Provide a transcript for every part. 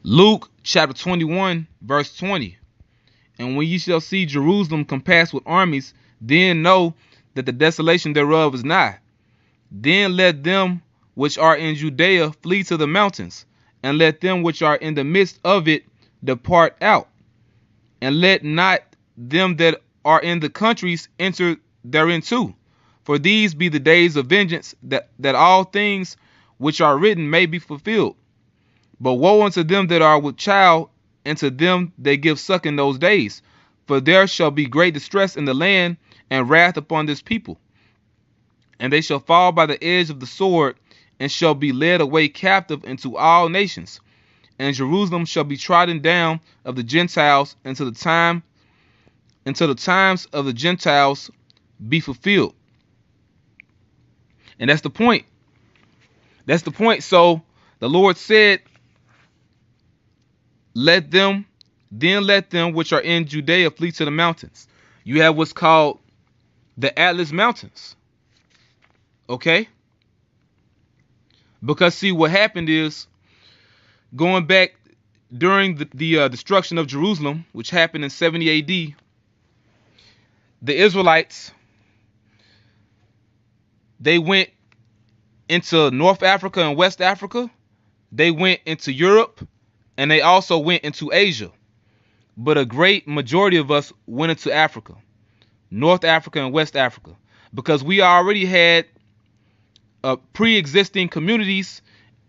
Luke chapter 21, verse 20. And when ye shall see Jerusalem compassed with armies, then know that the desolation thereof is nigh. Then let them which are in Judea flee to the mountains, and let them which are in the midst of it depart out. And let not them that are in the countries enter therein too. For these be the days of vengeance, that all things which are written may be fulfilled. But woe unto them that are with child, and to them that give suck in those days. For there shall be great distress in the land, and wrath upon this people. And they shall fall by the edge of the sword, and shall be led away captive into all nations. And Jerusalem shall be trodden down of the Gentiles until the times of the Gentiles be fulfilled. And that's the point. That's the point. So the Lord said, let them which are in Judea flee to the mountains. You have what's called the Atlas Mountains. Okay? Because see, what happened is, going back during the destruction of Jerusalem, which happened in 70 AD, the Israelites, they went into North Africa and West Africa. They went into Europe, and they also went into Asia. But a great majority of us went into Africa, North Africa and West Africa, because we already had pre-existing communities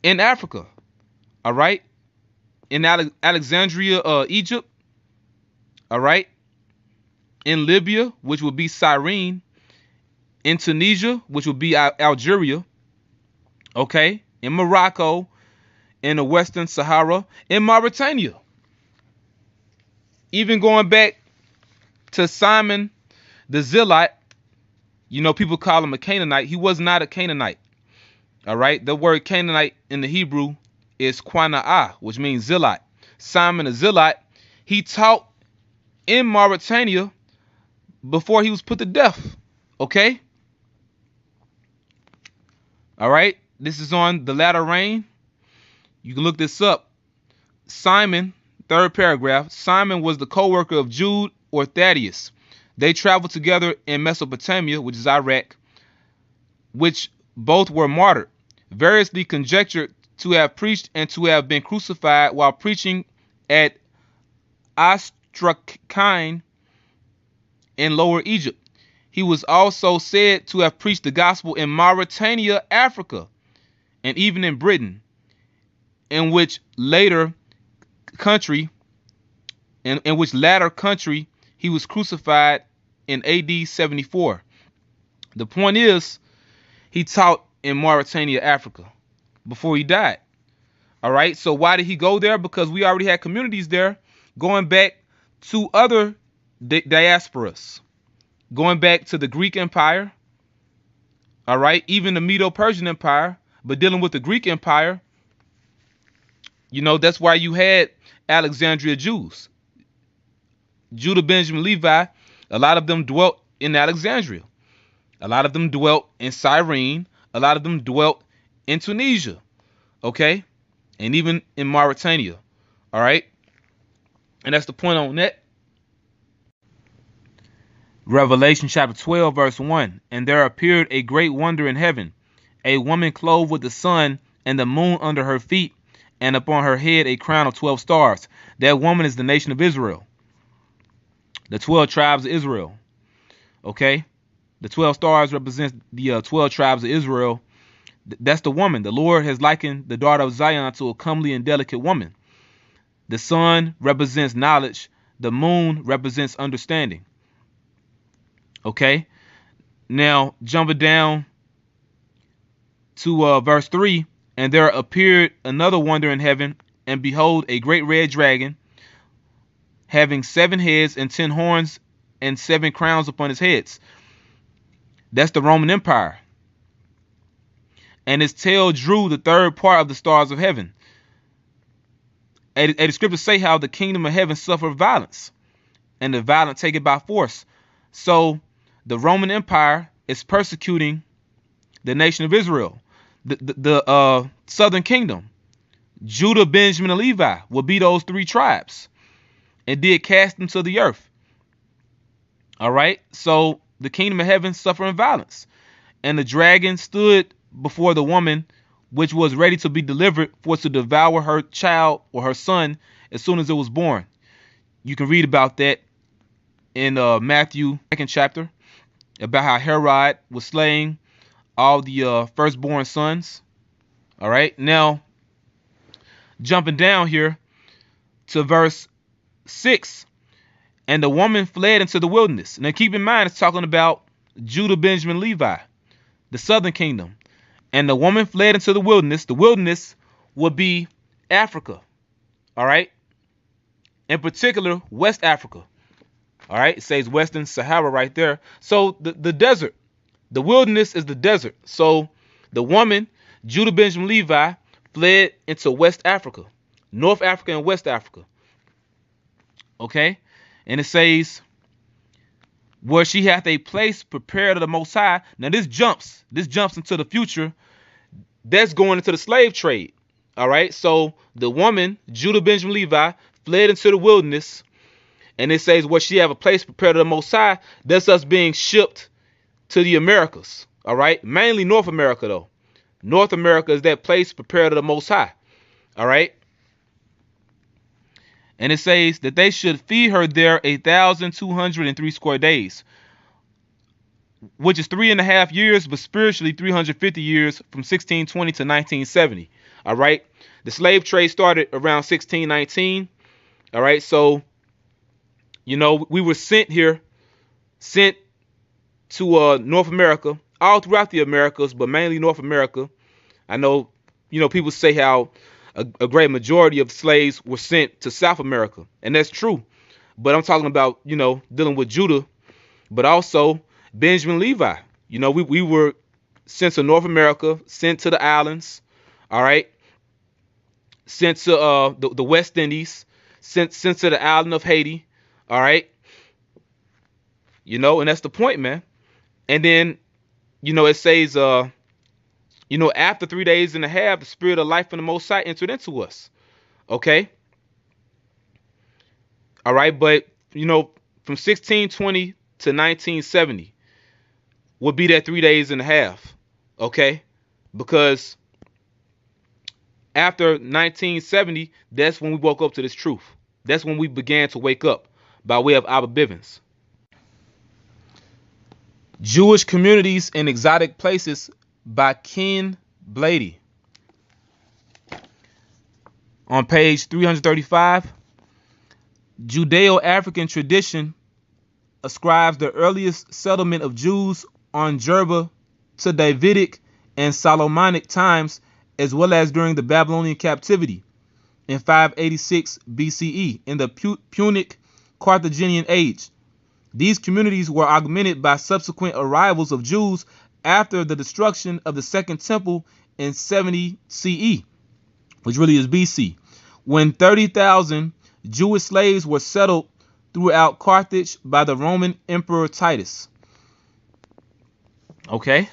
in Africa. All right, in Alexandria, Egypt. All right, in Libya, which would be Cyrene, in Tunisia, which would be Algeria. Okay, in Morocco, in the Western Sahara, in Mauritania. Even going back to Simon the Zealot, you know, people call him a Canaanite. He was not a Canaanite. All right, the word Canaanite in the Hebrew is Quana'ah, which means zealot. Simon the Zealot, he taught in Mauritania before he was put to death. Okay? All right, this is on the latter rain. You can look this up. Simon, third paragraph, Simon was the co-worker of Jude or Thaddeus. They traveled together in Mesopotamia, which is Iraq, which both were martyred, variously conjectured to have preached and to have been crucified while preaching at Astrakhan in Lower Egypt. He was also said to have preached the gospel in Mauritania, Africa, and even in Britain, in which latter country he was crucified in AD 74. The point is, he taught in Mauritania, Africa, before he died. All right, so why did he go there? Because we already had communities there, going back to other diasporas, going back to the Greek Empire. All right, even the Medo-Persian Empire, but dealing with the Greek Empire, you know, that's why you had Alexandria Jews. Judah, Benjamin, Levi, a lot of them dwelt in Alexandria. A lot of them dwelt in Cyrene. A lot of them dwelt in Tunisia. Okay? And even in Mauritania. All right? And that's the point on that. Revelation chapter 12, verse 1. And there appeared a great wonder in heaven, a woman clothed with the sun and the moon under her feet, and upon her head a crown of 12 stars. That woman is the nation of Israel. The 12 tribes of Israel. Okay? The 12 stars represent the 12 tribes of Israel. That's the woman. The Lord has likened the daughter of Zion to a comely and delicate woman. The sun represents knowledge. The moon represents understanding. Okay? Now, jumping down to verse 3. And there appeared another wonder in heaven, and behold, a great red dragon, having 7 heads and 10 horns and 7 crowns upon his heads. That's the Roman Empire. And his tail drew the third part of the stars of heaven. And the scriptures say how the kingdom of heaven suffered violence, and the violent take it by force. So the Roman Empire is persecuting the nation of Israel. The southern kingdom, Judah, Benjamin, and Levi will be those 3 tribes, and did cast them to the earth. All right. So the kingdom of heaven suffering violence, and the dragon stood before the woman, which was ready to be delivered, for to devour her child or her son as soon as it was born. You can read about that in Matthew 2nd chapter, about how Herod was slaying all the firstborn sons. All right. Now, jumping down here to verse 6. And the woman fled into the wilderness. Now keep in mind, it's talking about Judah, Benjamin, Levi, the southern kingdom. And the woman fled into the wilderness. The wilderness would be Africa. All right. In particular, West Africa. All right. It says Western Sahara right there. So the desert, the wilderness is the desert. So the woman, Judah, Benjamin, Levi, fled into West Africa, North Africa and West Africa. Okay. And it says, where she hath a place prepared of the Most High. Now this jumps into the future. That's going into the slave trade. All right. So the woman, Judah, Benjamin, Levi, fled into the wilderness. And it says, where she have a place prepared of the Most High. That's us being shipped to the Americas. All right. Mainly North America, though. North America is that place prepared of the Most High. All right. And it says that they should feed her there 1,203 square days, which is 3.5 years, but spiritually 350 years, from 1620 to 1970. All right. The slave trade started around 1619. All right. So, you know, we were sent to North America, all throughout the Americas, but mainly North America. I know, you know, people say how a great majority of slaves were sent to South America, and that's true. But I'm talking about, you know, dealing with Judah, but also Benjamin, Levi. You know, we were sent to North America, sent to the islands. All right. Sent to the West Indies, sent to the island of Haiti. All right. You know, and that's the point, man. And then, you know, it says, you know, after 3 days and a half, the spirit of life from the Most High entered into us. Okay. All right. But, you know, from 1620 to 1970 would be that 3 days and a half. Okay. Because after 1970, that's when we woke up to this truth. That's when we began to wake up by way of Abba Bivens. Jewish Communities in Exotic Places by Ken Blady. On page 335, Judeo-African tradition ascribes the earliest settlement of Jews on Jerba to Davidic and Solomonic times, as well as during the Babylonian captivity in 586 BCE in the Punic Carthaginian age. These communities were augmented by subsequent arrivals of Jews after the destruction of the Second Temple in 70 CE, which really is BC, when 30,000 Jewish slaves were settled throughout Carthage by the Roman Emperor Titus. Okay.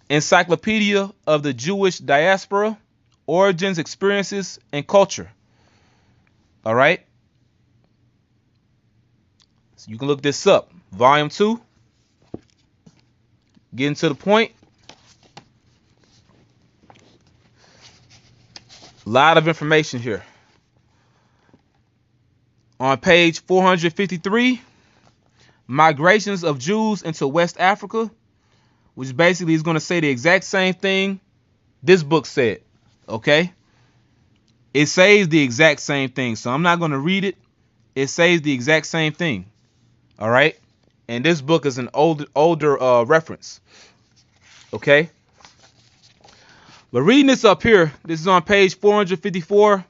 Encyclopedia of the Jewish Diaspora, Origins, Experiences, and Culture. All right. So you can look this up. Volume 2. Getting to the point. A lot of information here. On page 453, migrations of Jews into West Africa, which basically is going to say the exact same thing this book said. Okay? It says the exact same thing, so I'm not going to read it. It says the exact same thing. All right? And this book is an older reference. Okay? But reading this up here, this is on page 454.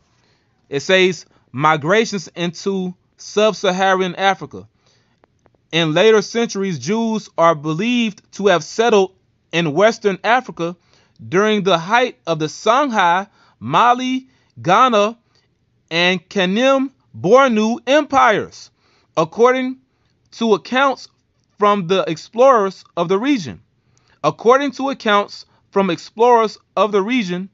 It says migrations into sub-Saharan Africa. In later centuries, Jews are believed to have settled in Western Africa during the height of the Songhai, Mali, Ghana, and Kanem Bornu empires, according to accounts from the explorers of the region. According to accounts from explorers of the region,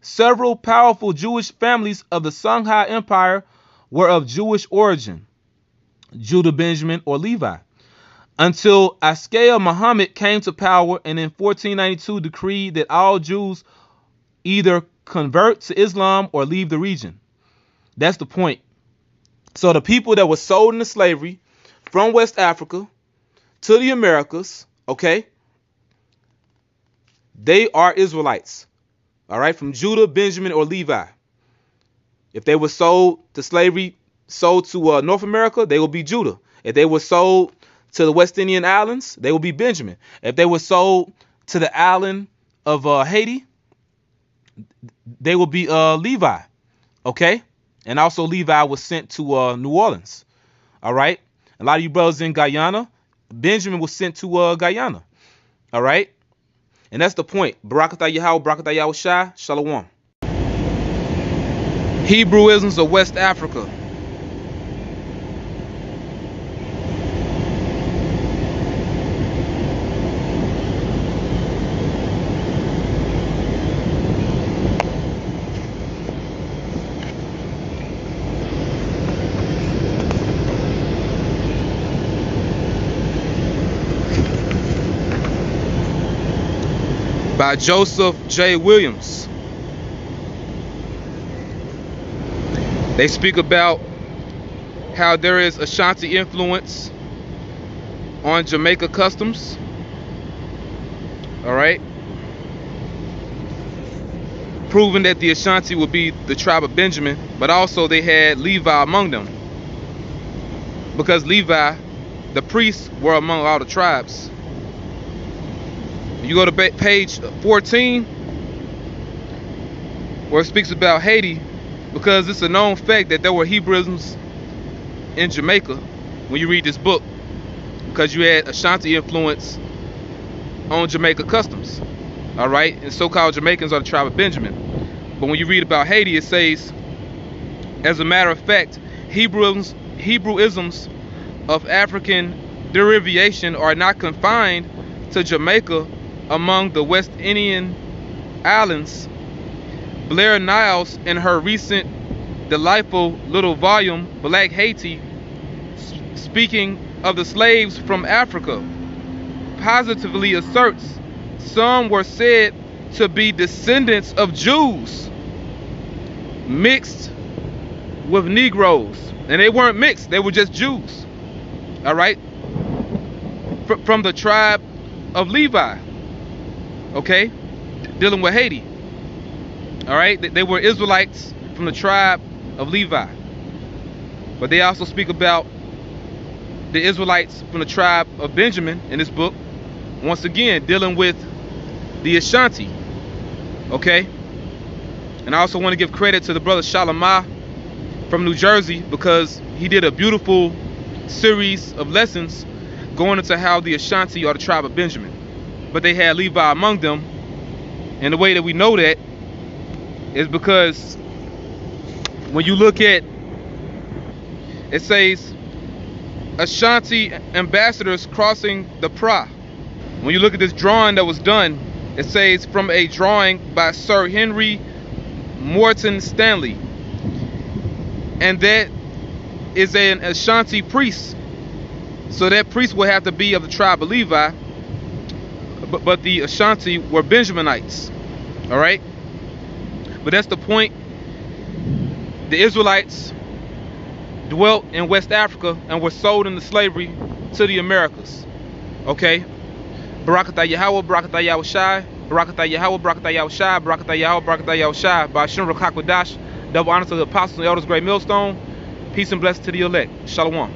Several powerful Jewish families of the Songhai Empire were of Jewish origin, Judah, Benjamin, or Levi, until Askaya Muhammad came to power and in 1492 decreed that all Jews either convert to Islam or leave the region. That's the point. So the people that were sold into slavery from West Africa to the Americas, okay, they are Israelites, all right, from Judah, Benjamin, or Levi. If they were sold to slavery, sold to North America, they will be Judah. If they were sold to the West Indian Islands, they will be Benjamin. If they were sold to the island of Haiti, they will be Levi, okay? And also Levi was sent to New Orleans, all right? A lot of you brothers in Guyana, Benjamin was sent to Guyana, all right? And that's the point. Barakatah Yahawah, Barakatah YAHAWASHI, Shalom. Hebrewisms of West Africa. By Joseph J. Williams. They speak about how there is Ashanti influence on Jamaica customs. All right. Proving that the Ashanti would be the tribe of Benjamin, but also they had Levi among them. Because Levi, the priests, were among all the tribes. You go to page 14, where it speaks about Haiti, because it's a known fact that there were Hebrewisms in Jamaica when you read this book, because you had Ashanti influence on Jamaica customs, all right? And so-called Jamaicans are the tribe of Benjamin. But when you read about Haiti, it says, as a matter of fact, Hebrewisms of African derivation are not confined to Jamaica. Among the West Indian islands, Blair Niles, in her recent delightful little volume, Black Haiti, speaking of the slaves from Africa, positively asserts some were said to be descendants of Jews mixed with Negroes. And they weren't mixed, they were just Jews. All right? From the tribe of Levi. Okay, dealing with Haiti. All right, they were Israelites from the tribe of Levi, but they also speak about the Israelites from the tribe of Benjamin in this book, once again dealing with the Ashanti. Okay, and I also want to give credit to the brother Shalimah from New Jersey, because he did a beautiful series of lessons going into how the Ashanti are the tribe of Benjamin, but they had Levi among them. And the way that we know that is because when you look at, it says Ashanti ambassadors crossing the Pra. When you look at this drawing that was done, it says from a drawing by Sir Henry Morton Stanley, and that is an Ashanti priest. So that priest will have to be of the tribe of Levi, but the Ashanti were Benjaminites. All right, but that's the point. The Israelites dwelt in West Africa and were sold into slavery to the Americas. Okay, Barakatah Yahawah, Barakatah YAHAWASHI, Barakatah Yahawah, Barakatah YAHAWASHI, Barakatah Yahawah, Barakatah YAHAWASHI. By Shem Rakakwadash, double honor to the apostles and elders, great millstone. Peace and blessings to the elect. Shalom.